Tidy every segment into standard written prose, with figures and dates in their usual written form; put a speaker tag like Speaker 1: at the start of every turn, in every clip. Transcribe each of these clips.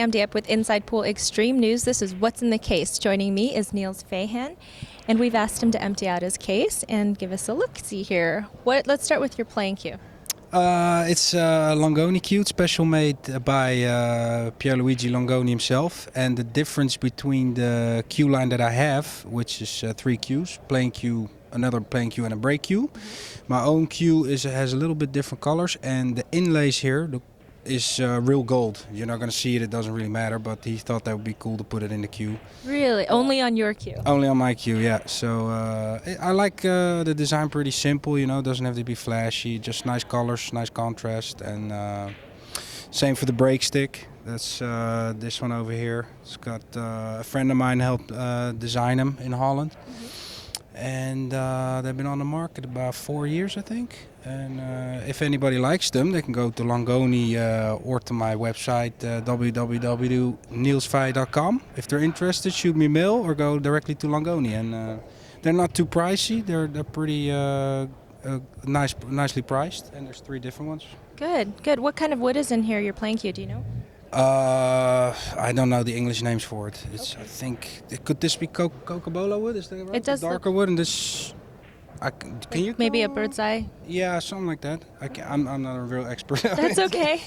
Speaker 1: Sam Damp with Inside Pool Extreme News. This is What's in the Case. Joining me is Niels Feijen, and we've asked him to empty out his case and give us a look-see here. Let's start with your playing cue.
Speaker 2: It's a Longoni cue, special made by Pierluigi Longoni himself. And the difference between the cue line that I have, which is 3 cues, playing cue, another playing cue and a break cue. My own cue has a little bit different colors, and the inlays here is real gold. You're not going to see it, it doesn't really matter, but he thought that would be cool to put it in the cue.
Speaker 1: Really? Only on your cue?
Speaker 2: Only on my cue, yeah. So I like the design, pretty simple, you know, it doesn't have to be flashy, just nice colors, nice contrast. And same for the brake stick. That's this one over here. It's got a friend of mine helped design them in Holland. And they've been on the market about 4 years, I think. And if anybody likes them, they can go to Longoni or to my website, www.nielsfeijen.com. If they're interested, shoot me a mail or go directly to Longoni. And they're not too pricey. They're pretty nicely priced. And there's 3 different ones.
Speaker 1: Good, good. What kind of wood is in here, your playing cue? Do you know?
Speaker 2: I don't know the English names for it. It's, okay. I think, could this be Coca-Cola wood? Is that right?
Speaker 1: It does.
Speaker 2: Darker wood, and this. Can you
Speaker 1: maybe a bird's eye?
Speaker 2: Yeah, something like that. I'm not a real expert.
Speaker 1: That's okay.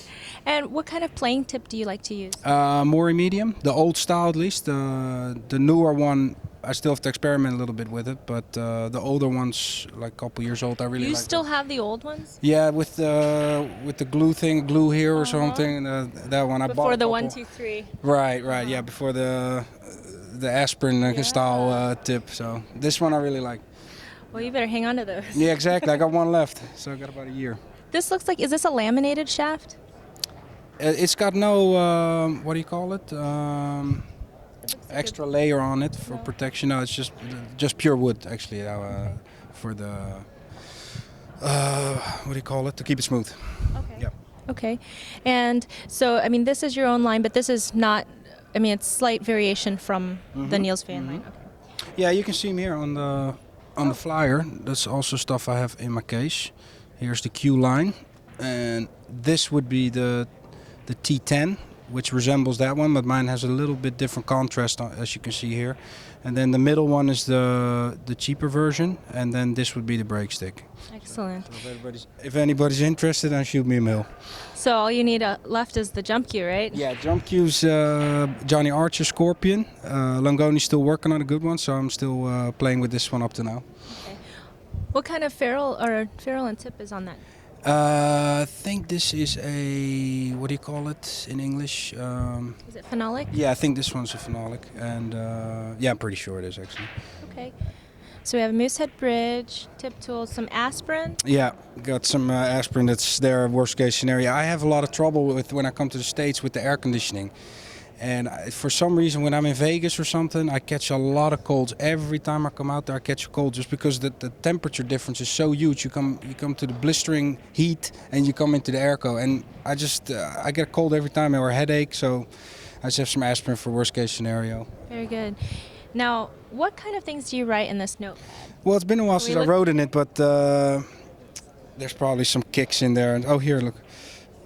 Speaker 1: And what kind of playing tip do you like to use?
Speaker 2: More medium, the old style at least. The newer one, I still have to experiment a little bit with it, but the older ones, like a couple years old, I really like.
Speaker 1: You still have the old ones?
Speaker 2: Yeah, with the glue thing, glue here or something. That one I bought.
Speaker 1: Before the 1, 2, 3.
Speaker 2: Right. Yeah, before the aspirin style tip. So this one I really like.
Speaker 1: Well, you better hang on to those.
Speaker 2: Yeah, exactly. I got one left, so I got about a year.
Speaker 1: This looks like, is this a laminated shaft?
Speaker 2: It's got no, what do you call it? Extra layer on it for protection. No, it's just pure wood, actually, for the, what do you call it? To keep it smooth.
Speaker 1: Okay.
Speaker 2: Yeah.
Speaker 1: Okay. And so, I mean, this is your own line, but this is not, I mean, it's slight variation from the Niels Feijen line. Okay.
Speaker 2: Yeah, you can see them here on the flyer. That's also stuff I have in my case. Here's the Q line, and this would be the T10, which resembles that one, but mine has a little bit different contrast, as you can see here. And then the middle one is the cheaper version, and then this would be the brake stick.
Speaker 1: Excellent.
Speaker 2: So if anybody's interested, then shoot me a mail.
Speaker 1: So all you need left is the jump cue, right?
Speaker 2: Yeah, jump cue's Johnny Archer Scorpion. Longoni's still working on a good one, so I'm still playing with this one up to now.
Speaker 1: Okay. What kind of ferrule and tip is on that?
Speaker 2: I think this is a, what do you call it in English?
Speaker 1: Is it phenolic?
Speaker 2: Yeah, I think this one's a phenolic, and yeah, I'm pretty sure it is actually.
Speaker 1: Okay. So we have a Moosehead bridge, tip tools, some aspirin.
Speaker 2: Yeah, got some aspirin that's their worst case scenario. I have a lot of trouble with when I come to the States with the air conditioning. And for some reason, when I'm in Vegas or something, I catch a lot of colds. Every time I come out there, I catch a cold just because the temperature difference is so huge. You come to the blistering heat and you come into the airco. And I get a cold every time or a headache. So I just have some aspirin for worst case scenario.
Speaker 1: Very good. Now, what kind of things do you write in this notepad?
Speaker 2: Well, it's been a while since I wrote in it, but there's probably some kicks in there. And oh, here, look.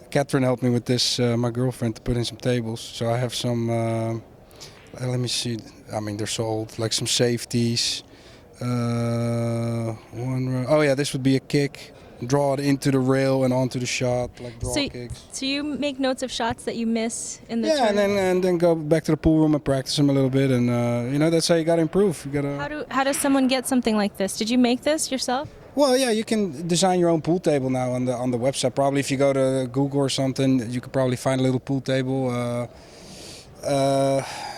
Speaker 2: Catherine helped me with this, my girlfriend, to put in some tables. So I have some, let me see, I mean, they're so old, like some safeties. Oh yeah, this would be a kick. Draw it into the rail and onto the shot, like draw kicks.
Speaker 1: So you make notes of shots that you miss in the
Speaker 2: tournament? and then go back to the pool room and practice them a little bit. And you know, that's how you got to improve. You gotta.
Speaker 1: How does someone get something like this? Did you make this yourself?
Speaker 2: Well, yeah, you can design your own pool table now on the website. Probably if you go to Google or something, you could probably find a little pool table,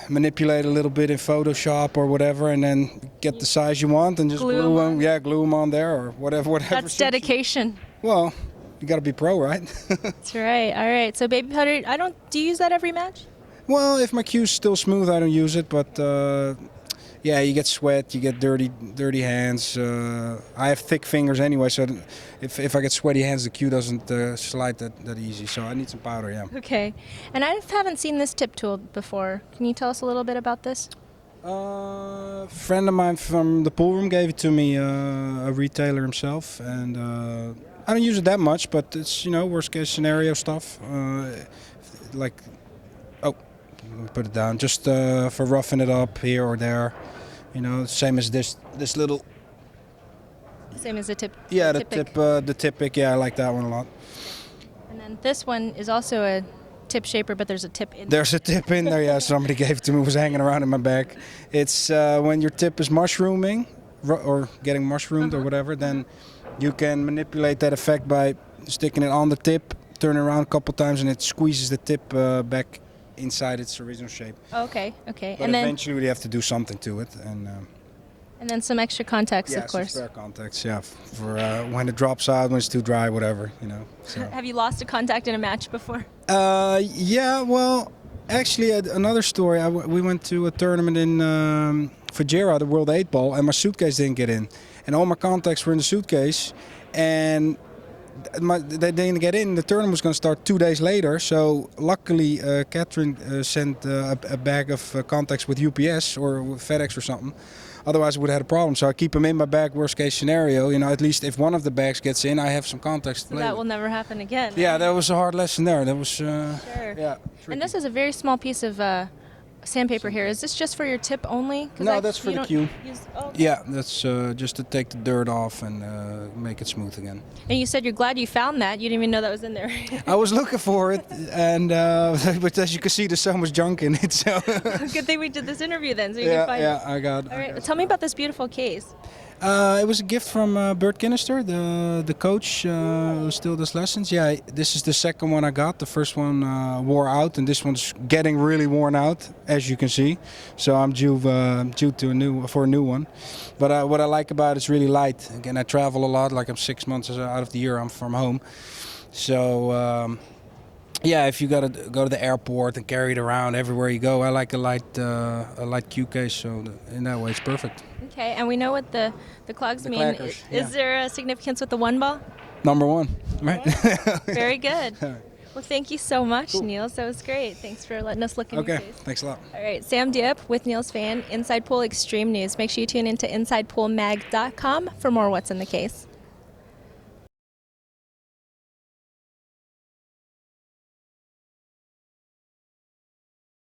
Speaker 2: manipulate a little bit in Photoshop or whatever, and then get the size you want and just glue them. Yeah, glue them on there or whatever.
Speaker 1: That's dedication.
Speaker 2: Well, you got to be pro, right?
Speaker 1: That's right. All right. So baby powder, do you use that every match?
Speaker 2: Well, if my cue's still smooth, I don't use it, but. Yeah, you get sweat, you get dirty hands. I have thick fingers anyway, so if I get sweaty hands, the cue doesn't slide that easy. So I need some powder, yeah.
Speaker 1: Okay. And I haven't seen this tip tool before. Can you tell us a little bit about this?
Speaker 2: A friend of mine from the pool room gave it to me, a retailer himself, and I don't use it that much, but it's, you know, worst case scenario stuff. Like, oh, put it down just for roughing it up here or there. You know, same as this little.
Speaker 1: Same as the tip.
Speaker 2: Yeah,
Speaker 1: the
Speaker 2: the tip pick. Yeah, I like that one a lot.
Speaker 1: And then this one is also a tip shaper, but there's a tip in.
Speaker 2: There's a tip in there. Yeah, somebody gave it to me. It was hanging around in my bag. It's when your tip is mushrooming or getting mushroomed or whatever, then you can manipulate that effect by sticking it on the tip, turn it around a couple times, and it squeezes the tip back inside its original shape.
Speaker 1: Okay.
Speaker 2: But
Speaker 1: And then
Speaker 2: eventually, we have to do something to it,
Speaker 1: and then some extra contacts,
Speaker 2: yeah,
Speaker 1: of course.
Speaker 2: some spare contacts. Yeah, for when it drops out, when it's too dry, whatever, you know. So.
Speaker 1: Have you lost a contact in a match before?
Speaker 2: Yeah, well, actually, another story. We went to a tournament in Fujairah, the World 8 Ball, and my suitcase didn't get in. And all my contacts were in the suitcase. And they didn't get in. The tournament was going to start 2 days later. So luckily, Catherine sent a bag of contacts with UPS or with FedEx or something. Otherwise, I would have had a problem. So I keep them in my bag, worst case scenario. You know, at least if one of the bags gets in, I have some contacts to
Speaker 1: So
Speaker 2: play
Speaker 1: that
Speaker 2: with.
Speaker 1: will never happen again.
Speaker 2: Yeah, that was a hard lesson there. That was
Speaker 1: Sure.
Speaker 2: yeah.
Speaker 1: And this is a very small piece of sandpaper here. Is this just for your tip only? 'Cause
Speaker 2: No, that's for
Speaker 1: you
Speaker 2: the
Speaker 1: don't
Speaker 2: cue.
Speaker 1: okay.
Speaker 2: Yeah, that's just to take the dirt off and make it smooth again.
Speaker 1: And you said you're glad you found that. You didn't even know that was in there.
Speaker 2: I was looking for it, and but as you can see, there's so much junk in it. So
Speaker 1: Good thing we did this interview then, so you
Speaker 2: yeah,
Speaker 1: can find it.
Speaker 2: I got.
Speaker 1: All right. Tell me about this beautiful case.
Speaker 2: It was a gift from Bert Kinnister, the coach who still does lessons. Yeah, this is the second one I got. The first one wore out, and this one's getting really worn out, as you can see. So I'm due to a new one. But what I like about it's really light. Again, I travel a lot. Like I'm 6 months out of the year, I'm from home. So yeah, if you gotta go to the airport and carry it around everywhere you go, I like a light cue case. So in that way, it's perfect.
Speaker 1: Okay, and we know what the clogs
Speaker 2: The
Speaker 1: mean.
Speaker 2: clackers,
Speaker 1: Is
Speaker 2: yeah.
Speaker 1: there a significance with the one ball?
Speaker 2: Number one, right?
Speaker 1: Very good. Well, thank you so much, Niels. That was great. Thanks for letting us look in your
Speaker 2: Okay,
Speaker 1: case.
Speaker 2: thanks a lot.
Speaker 1: All right, Sam Diep with Niels Feijen, Inside Pool Extreme News. Make sure you tune into InsidePoolMag.com for more What's in the Case.